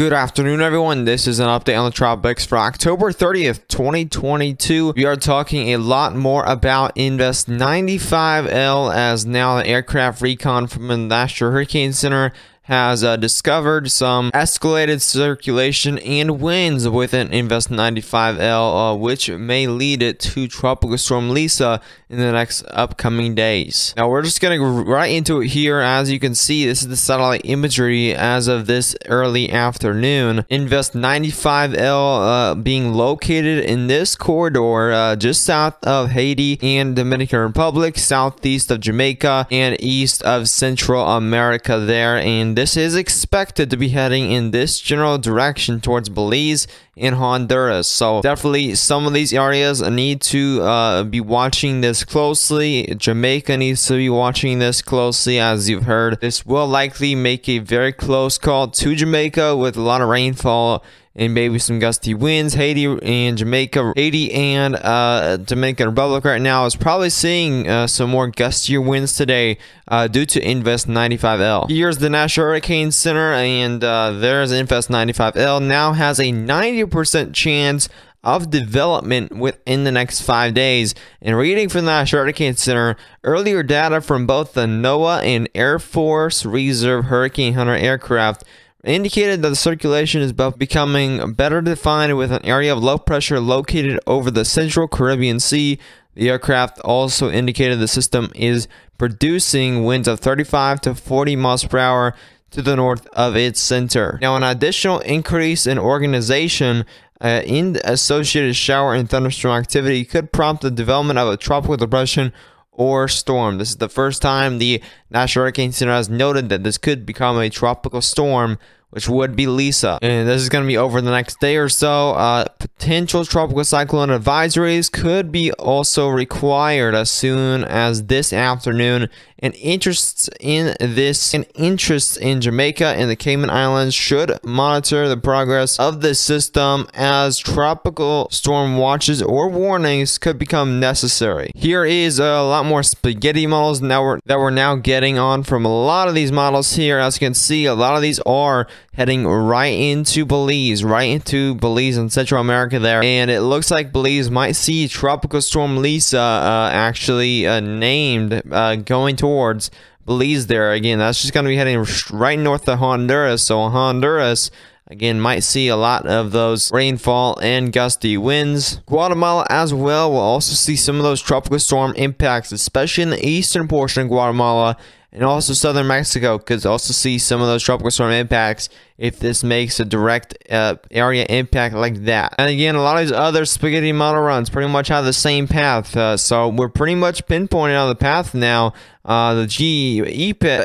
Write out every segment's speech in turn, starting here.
Good afternoon, everyone. This is an update on the tropics for October 30th, 2022. We are talking a lot more about Invest 95L, as now the aircraft recon from the National Hurricane Center has discovered some escalated circulation and winds within Invest 95L, which may lead it to Tropical Storm Lisa in the next upcoming days. Now we're just going to go right into it here. As you can see, this is the satellite imagery as of this early afternoon. Invest 95L being located in this corridor just south of Haiti and Dominican Republic, southeast of Jamaica, and east of Central America there. And this is expected to be heading in this general direction towards Belize and Honduras. So definitely some of these areas need to be watching this closely. Jamaica needs to be watching this closely. As you've heard, this will likely make a very close call to Jamaica with a lot of rainfall and maybe some gusty winds. Haiti and Dominican Republic right now is probably seeing some more gustier winds today due to Invest 95L. Here's the National Hurricane Center, and there's Invest 95L. Now has a 90% chance of development within the next 5 days. And reading from the National Hurricane Center, earlier data from both the NOAA and Air Force Reserve Hurricane Hunter aircraft indicated that the circulation is becoming better defined, with an area of low pressure located over the central Caribbean Sea. The aircraft also indicated the system is producing winds of 35 to 40 miles per hour to the north of its center. Now, an additional increase in organization in associated shower and thunderstorm activity could prompt the development of a tropical depression or storm. This is the first time the National Hurricane Center has noted that this could become a tropical storm, which would be Lisa. And this is going to be over the next day or so. Potential tropical cyclone advisories could be also required as soon as this afternoon. And interests in Jamaica and the Cayman Islands should monitor the progress of the system, as tropical storm watches or warnings could become necessary. Here is a lot more spaghetti models that we're now getting on from a lot of these models here. As you can see, a lot of these are heading right into Belize and Central America there. And it looks like Belize might see Tropical Storm Lisa actually named going towards Belize there. Again, that's just going to be heading right north of Honduras. So Honduras, again, might see a lot of those rainfall and gusty winds. Guatemala as well will also see some of those tropical storm impacts, especially in the eastern portion of Guatemala. And also southern Mexico could also see some of those tropical storm impacts if this makes a direct area impact like that. And again, a lot of these other spaghetti model runs pretty much have the same path. So we're pretty much pinpointing on the path now. The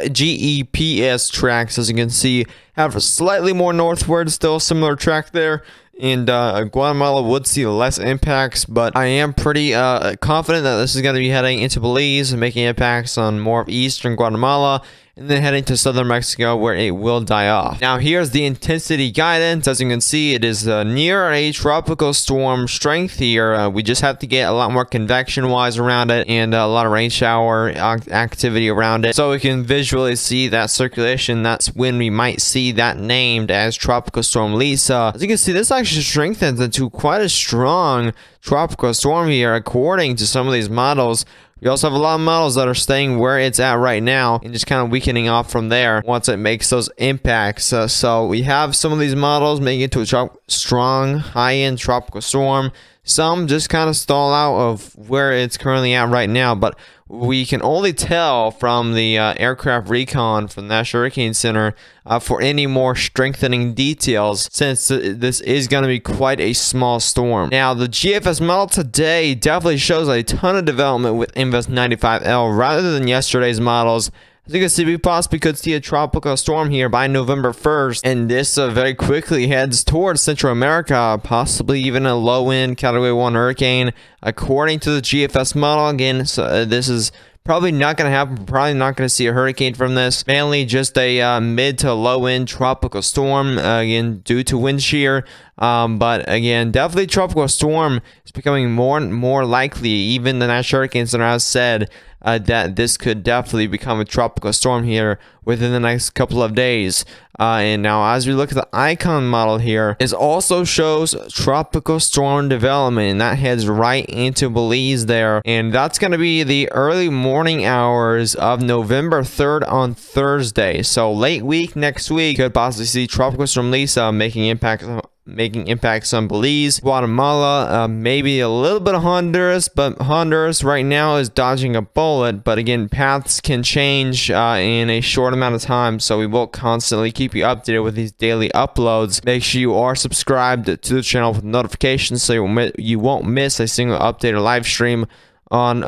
GEPS tracks, as you can see, have a slightly more northward, still similar track there. And Guatemala would see less impacts, but I am pretty confident that this is going to be heading into Belize and making impacts on more of eastern Guatemala, and then heading to southern Mexico, where it will die off. Now here's the intensity guidance. As you can see, it is near a tropical storm strength here. We just have to get a lot more convection wise around it, and a lot of rain shower activity around it, so we can visually see that circulation. That's when we might see that named as Tropical Storm Lisa. As you can see, this actually strengthens into quite a strong tropical storm here, according to some of these models. We also have a lot of models that are staying where it's at right now and just kind of weakening off from there once it makes those impacts. So we have some of these models making it to a strong high-end tropical storm. Some just kind of stall out of where it's currently at right now, but we can only tell from the aircraft recon from the National Hurricane Center for any more strengthening details, since this is going to be quite a small storm. Now, the GFS model today definitely shows a ton of development with Invest 95L rather than yesterday's models. As you can see, we possibly could see a tropical storm here by November 1st, and this very quickly heads towards Central America, possibly even a low-end Category 1 hurricane, according to the GFS model. Again, so this is probably not going to happen. We're probably not going to see a hurricane from this. Mainly just a mid to low-end tropical storm, again, due to wind shear. But again, definitely tropical storm is becoming more and more likely. Even the National Hurricane Center has said that this could definitely become a tropical storm here within the next couple of days. And now as we look at the icon model here, it also shows tropical storm development, and that heads right into Belize there. And that's going to be the early morning hours of November 3rd on Thursday. So late week next week, could possibly see Tropical Storm Lisa making impacts on Belize, Guatemala, maybe a little bit of Honduras, but Honduras right now is dodging a bullet. But again, paths can change in a short amount of time, so we will constantly keep you updated with these daily uploads. Make sure you are subscribed to the channel with notifications so you won't miss a single update or live stream on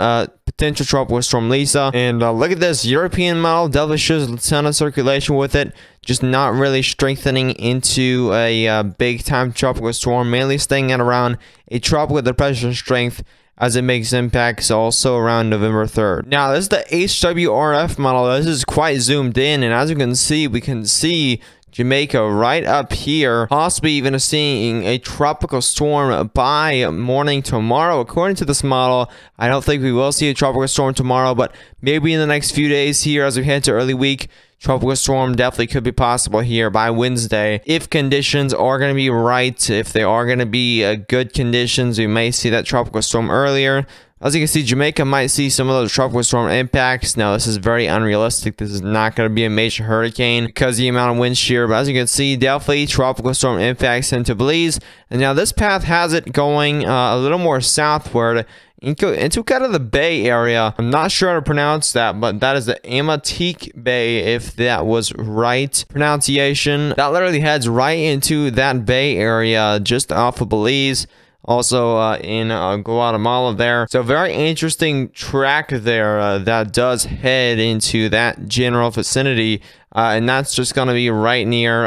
potential tropical storm Lisa. And look at this European model, definitely shows a ton of circulation with it, just not really strengthening into a big time tropical storm, mainly staying at around a tropical depression strength as it makes impacts also around November 3rd. Now this is the HWRF model. This is quite zoomed in, and as you can see, we can see Jamaica right up here, possibly even seeing a tropical storm by morning tomorrow. According to this model, I don't think we will see a tropical storm tomorrow, but maybe in the next few days here as we head to early week, tropical storm definitely could be possible here by Wednesday. If conditions are going to be right, if they are going to be good conditions, we may see that tropical storm earlier. As you can see, Jamaica might see some of those tropical storm impacts. Now, this is very unrealistic. This is not going to be a major hurricane because of the amount of wind shear. But as you can see, definitely tropical storm impacts into Belize. And now this path has it going a little more southward into kind of the Bay area. I'm not sure how to pronounce that, but that is the Amatique Bay, if that was right pronunciation. That literally heads right into that Bay area just off of Belize. Also in Guatemala there. So very interesting track there that does head into that general vicinity. And that's just going to be right near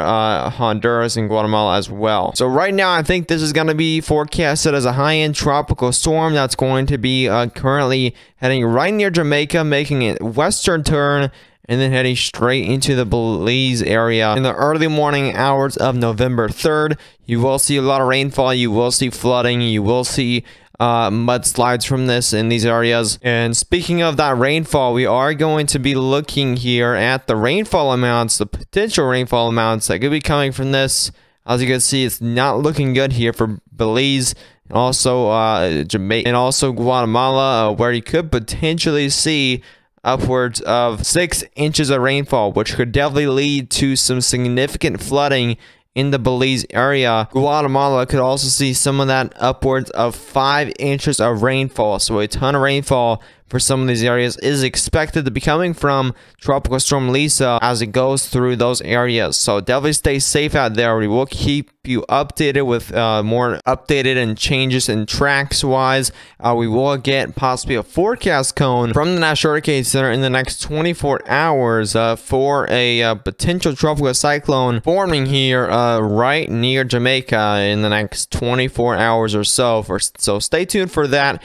Honduras and Guatemala as well. So right now, I think this is going to be forecasted as a high-end tropical storm that's going to be currently heading right near Jamaica, making a western turn, and then heading straight into the Belize area. In the early morning hours of November 3rd, you will see a lot of rainfall, you will see flooding, you will see mudslides from this in these areas. And speaking of that rainfall, we are going to be looking here at the rainfall amounts, the potential rainfall amounts that could be coming from this. As you can see, it's not looking good here for Belize, and also Jamaica, and also Guatemala, where you could potentially see upwards of 6 inches of rainfall, which could definitely lead to some significant flooding in the Belize area. Guatemala could also see some of that, upwards of 5 inches of rainfall. So a ton of rainfall for some of these areas is expected to be coming from Tropical Storm Lisa as it goes through those areas. So definitely stay safe out there. We will keep you updated with more updated and changes in tracks wise. We will get possibly a forecast cone from the National Hurricane Center in the next 24 hours for a potential tropical cyclone forming here right near Jamaica in the next 24 hours or so. So stay tuned for that.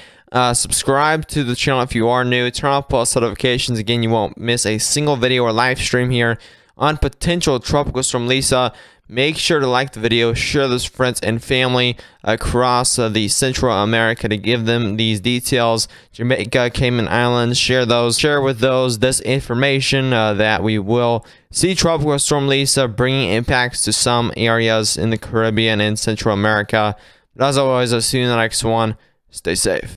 Subscribe to the channel if you are new. Turn off post notifications. Again, you won't miss a single video or live stream here on potential tropical storm Lisa. Make sure to like the video, share this with friends and family across the Central America to give them these details. Jamaica, Cayman Islands, share with those this information that we will see tropical storm Lisa bringing impacts to some areas in the Caribbean and Central America. But as always, I'll see you in the next one. Stay safe.